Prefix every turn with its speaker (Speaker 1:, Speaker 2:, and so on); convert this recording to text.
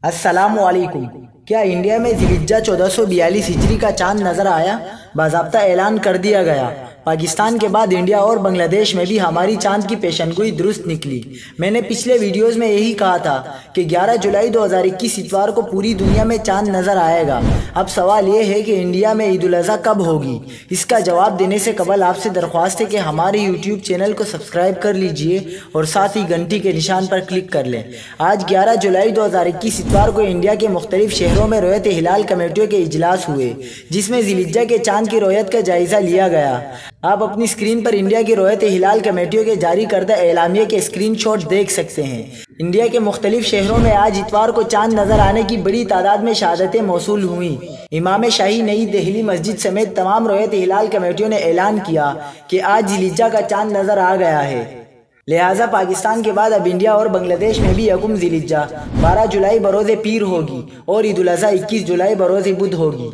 Speaker 1: अस्सलामु अलैकुम। क्या इंडिया में ज़िलहिज्जा 1442 हिजरी का चांद नज़र आया? बाज़ाब्ता ऐलान कर दिया गया। पाकिस्तान के बाद इंडिया और बांग्लादेश में भी हमारी चांद की पेशनगोई दुरुस्त निकली। मैंने पिछले वीडियोस में यही कहा था कि 11 जुलाई 2021 इतवार को पूरी दुनिया में चांद नज़र आएगा। अब सवाल ये है कि इंडिया में ईद उल अज़हा कब होगी? इसका जवाब देने से कबल आपसे दरख्वास्त है कि हमारे यूट्यूब चैनल को सब्सक्राइब कर लीजिए और साथ ही घंटी के निशान पर क्लिक कर लें। आज 11 जुलाई 2021 इतवार को इंडिया के मुख्तलिफ शहरों में रोयत हिलाल कमेटियों के इजलास हुए, जिसमें ज़िलहिज्जा के चांद की रोयत का जायज़ा लिया गया। आप अपनी स्क्रीन पर इंडिया की रोयत हिलाल कमेटियों के जारी करदा एलामिया के स्क्रीनशॉट देख सकते हैं। इंडिया के मुख्तलिफ शहरों में आज इतवार को चांद नजर आने की बड़ी तादाद में शहादतें मौसूल हुई। इमाम शाही नई दिल्ली मस्जिद समेत तमाम रोयत हिलाल कमेटियों ने ऐलान किया कि आज ज़िलहिज्जा का चांद नजर आ गया है। लिहाजा पाकिस्तान के बाद अब इंडिया और बांग्लादेश में भी यकुम ज़िलहिज्जा 12 जुलाई बरोज़ पीर होगी और ईद उल अज़हा 21 जुलाई बरोज़ बुध होगी।